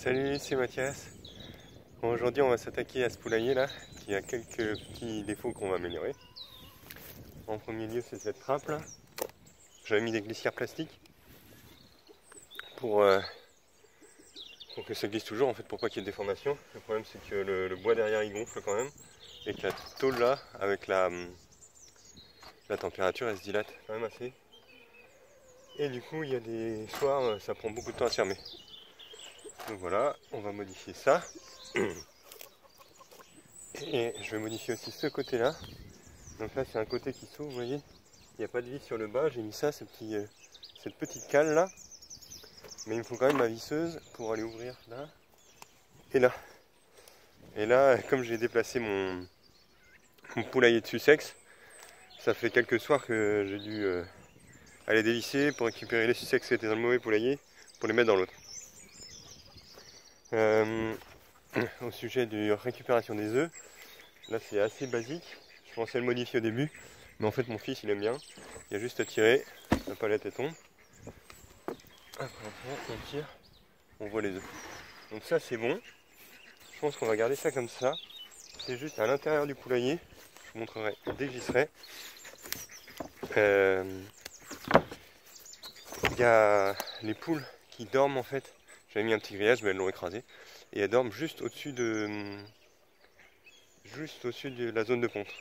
Salut, c'est Mathias. Bon, aujourd'hui, on va s'attaquer à ce poulailler là, qui a quelques petits défauts qu'on va améliorer. En premier lieu, c'est cette trappe là. J'avais mis des glissières plastiques pour que ça glisse toujours, en fait, pour pas qu'il y ait de déformation. Le problème, c'est que le bois derrière il gonfle quand même, et que la tôle là, avec la température, elle se dilate quand même assez. Et du coup, il y a des soirs, ça prend beaucoup de temps à se fermer. Donc voilà, on va modifier ça. Et je vais modifier aussi ce côté là. Donc là c'est un côté qui s'ouvre, vous voyez. Il n'y a pas de vis sur le bas, j'ai mis ça, cette petite cale là. Mais il me faut quand même ma visseuse pour aller ouvrir là et là. Et là, comme j'ai déplacé mon poulailler de Sussex, ça fait quelques soirs que j'ai dû aller dévisser pour récupérer les Sussex qui étaient dans le mauvais poulailler pour les mettre dans l'autre. Au sujet de récupération des œufs, là c'est assez basique. Je pensais le modifier au début, mais en fait mon fils il aime bien. Il y a juste à tirer, la palette elle tombe. Après on tire, on voit les œufs. Donc ça c'est bon. Je pense qu'on va garder ça comme ça. C'est juste à l'intérieur du poulailler. Je vous montrerai dès que j'y serai. Il y a les poules qui dorment en fait. J'avais mis un petit grillage mais elles l'ont écrasé. Et elles dorment juste au-dessus de la zone de ponte.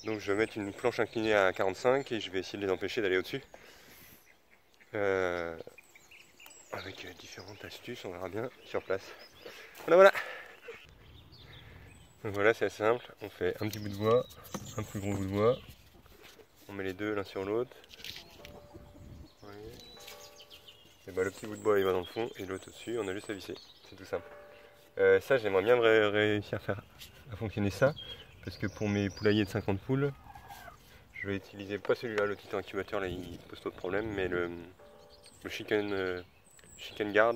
Donc je vais mettre une planche inclinée à 45 et je vais essayer de les empêcher d'aller au-dessus. Avec différentes astuces, on verra bien sur place. Voilà. Donc voilà, c'est assez simple. On fait un petit bout de bois, un plus gros bout de bois. On met les deux l'un sur l'autre. Et bah, le petit bout de bois il va dans le fond et l'autre au-dessus, on a juste à visser. C'est tout simple. Ça j'aimerais bien réussir à fonctionner ça. Parce que pour mes poulaillers de 50 poules, je vais utiliser pas celui-là, le petit incubateur là il pose trop de problèmes, mais le chicken guard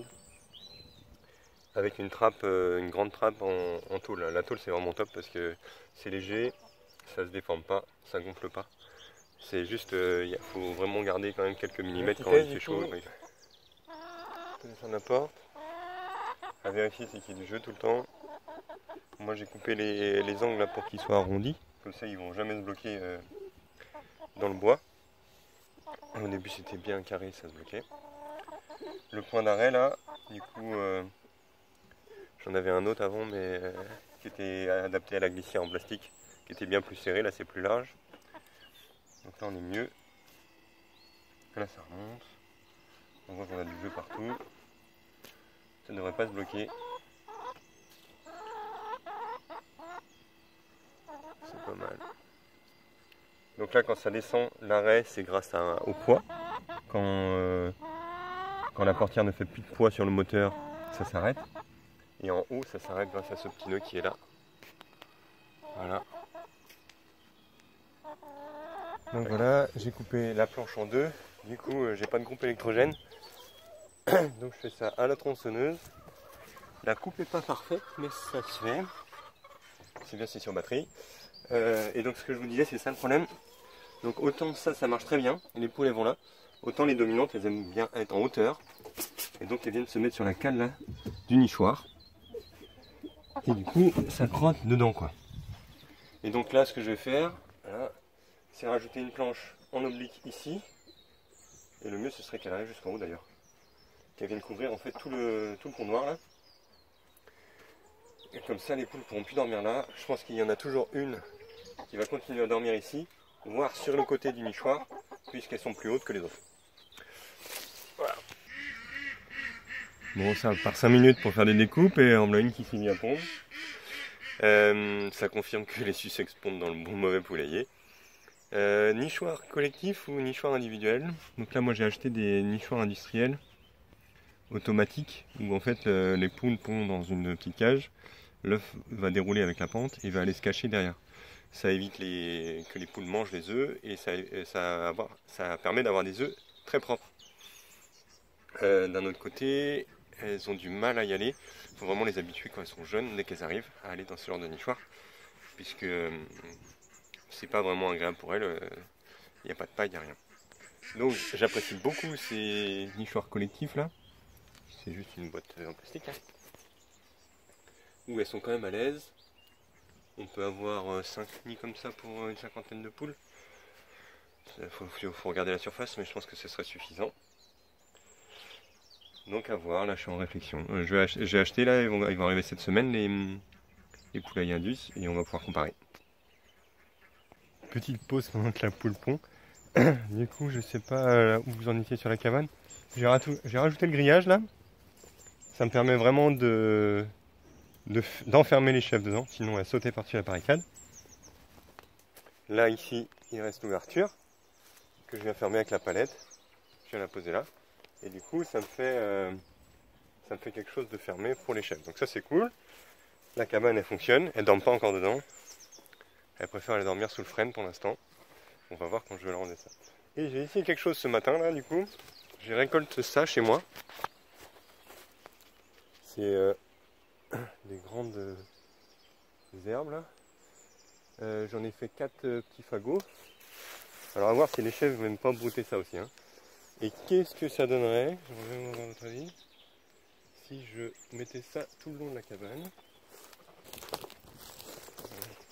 avec une trappe, une grande trappe en tôle. La tôle c'est vraiment top parce que c'est léger, ça se déforme pas, ça gonfle pas. C'est juste, il faut vraiment garder quand même quelques millimètres quand il fait chaud. Je peux descendre la porte. À vérifier c'est qu'il y ait du jeu tout le temps. Moi j'ai coupé les angles là pour qu'ils soient arrondis, comme ça ils vont jamais se bloquer dans le bois. Au début c'était bien carré, ça se bloquait. Le point d'arrêt là, du coup j'en avais un autre avant mais qui était adapté à la glissière en plastique, qui était bien plus serré, là c'est plus large. Donc là on est mieux. Là ça remonte. On voit qu'on a du jeu partout. Ça ne devrait pas se bloquer. C'est pas mal. Donc là quand ça descend, l'arrêt c'est grâce au poids. Quand la portière ne fait plus de poids sur le moteur, ça s'arrête. Et en haut, ça s'arrête grâce à ce petit nœud qui est là. Voilà. Donc voilà, j'ai coupé la planche en deux. Du coup, j'ai pas de groupe électrogène. Donc je fais ça à la tronçonneuse. La coupe n'est pas parfaite, mais ça se fait. C'est bien, c'est sur batterie. Et donc ce que je vous disais, c'est ça le problème. Donc autant ça marche très bien, les poules elles vont là. Autant les dominantes, elles aiment bien être en hauteur. Et donc elles viennent se mettre sur la cale là, du nichoir. Et du coup, ça crotte dedans quoi. Et donc là, ce que je vais faire, voilà, c'est rajouter une planche en oblique ici. Et le mieux, ce serait qu'elle arrive jusqu'en haut d'ailleurs. Qu'elle vienne couvrir en fait tout le pont noir là. Et comme ça, les poules ne pourront plus dormir là. Je pense qu'il y en a toujours une qui va continuer à dormir ici, voire sur le côté du nichoir, puisqu'elles sont plus hautes que les autres. Voilà. Bon, ça part 5 minutes pour faire des découpes et on a une qui finit à pondre. Ça confirme que les Sussex pondent dans le bon mauvais poulailler. Nichoir collectif ou nichoir individuel. Donc là, moi j'ai acheté des nichoirs industriels automatiques où en fait les poules pondent dans une petite cage. L'œuf va dérouler avec la pente et va aller se cacher derrière. Ça évite que les poules mangent les œufs et ça permet d'avoir des œufs très propres. D'un autre côté, elles ont du mal à y aller. Il faut vraiment les habituer quand elles sont jeunes, dès qu'elles arrivent, à aller dans ce genre de nichoir. Puisque c'est pas vraiment agréable pour elles. Il n'y a pas de paille, il n'y a rien. Donc j'apprécie beaucoup ces nichoirs collectifs là. C'est juste une boîte en plastique. Hein. où elles sont quand même à l'aise. On peut avoir 5 nids comme ça pour une cinquantaine de poules. Il faut regarder la surface, mais je pense que ce serait suffisant. Donc à voir, là je suis en réflexion. J'ai acheté là, ils vont arriver cette semaine les poulailles Indus et on va pouvoir comparer. Petite pause pendant que la poule pond. Du coup je sais pas où vous en étiez sur la cabane. J'ai rajouté le grillage là. Ça me permet vraiment d'enfermer les chèvres dedans, sinon elles sautaient par-dessus la barricade. Là ici il reste l'ouverture que je viens fermer avec la palette. Je viens la poser là. Et du coup ça me fait quelque chose de fermé pour les chèvres. Donc ça c'est cool. La cabane elle fonctionne, elles dorment pas encore dedans. Elles préfèrent aller dormir sous le frêne pour l'instant. On va voir quand je vais leur rendre ça. Et j'ai essayé quelque chose ce matin là du coup. J'ai récolté ça chez moi. C'est des grandes herbes là. J'en ai fait 4 petits fagots. Alors à voir si les chèvres ne viennent pas brouter ça aussi. Hein. Et qu'est-ce que ça donnerait, j'aimerais avoir votre avis, si je mettais ça tout le long de la cabane.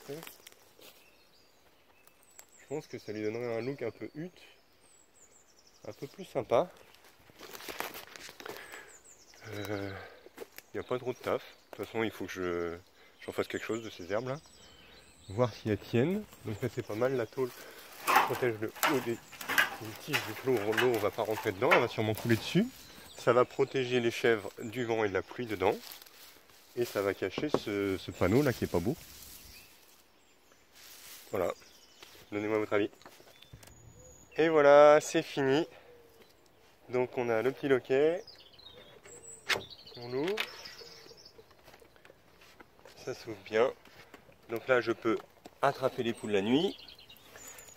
Je pense que ça lui donnerait un look un peu hutte, un peu plus sympa. Il n'y a pas trop de taf. De toute façon, il faut que j'en fasse quelque chose de ces herbes là. Voir si elles tiennent. Donc ça c'est pas mal, la tôle protège le haut des tiges, donc l'eau ne va pas rentrer dedans, elle va sûrement couler dessus. Ça va protéger les chèvres du vent et de la pluie dedans. Et ça va cacher ce panneau là qui est pas beau. Voilà. Donnez-moi votre avis. Et voilà, c'est fini. Donc on a le petit loquet. On l'ouvre. Ça s'ouvre bien. Donc là je peux attraper les poules la nuit.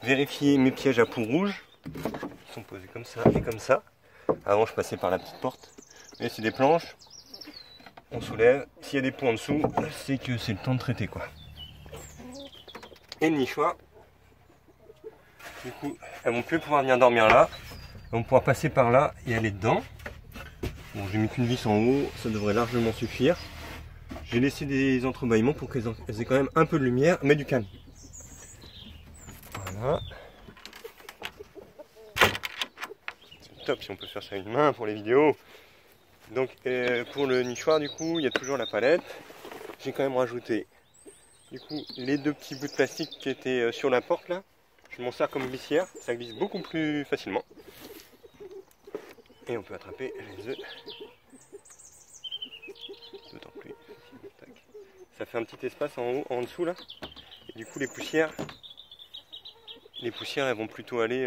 Vérifier mes pièges à poules rouges. Ils sont posés comme ça et comme ça. Avant je passais par la petite porte. Mais c'est des planches. On soulève. S'il y a des poux en dessous, c'est que c'est le temps de traiter quoi. Et le nichoir. Du coup, elles vont plus pouvoir venir dormir là. Elles vont pouvoir passer par là et aller dedans. Bon, j'ai mis qu'une vis en haut, ça devrait largement suffire. J'ai laissé des entrebâillements pour qu'elles aient quand même un peu de lumière, mais du calme. Voilà. C'est top si on peut faire ça à une main pour les vidéos. Donc pour le nichoir du coup, il y a toujours la palette. J'ai quand même rajouté du coup les 2 petits bouts de plastique qui étaient sur la porte là. Je m'en sers comme glissière, ça glisse beaucoup plus facilement. Et on peut attraper les œufs. D'autant plus. Ça fait un petit espace en haut, en dessous là. Et du coup les poussières elles vont plutôt aller,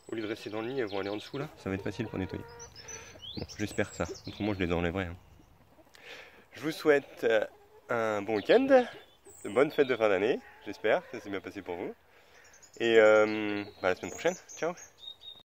au lieu de rester dans le lit, elles vont aller en dessous là. Ça va être facile pour nettoyer. Bon, j'espère ça, autrement je les enlèverai. Hein. Je vous souhaite un bon week-end, de bonnes fêtes de fin d'année, j'espère que ça s'est bien passé pour vous. Et la semaine prochaine, ciao!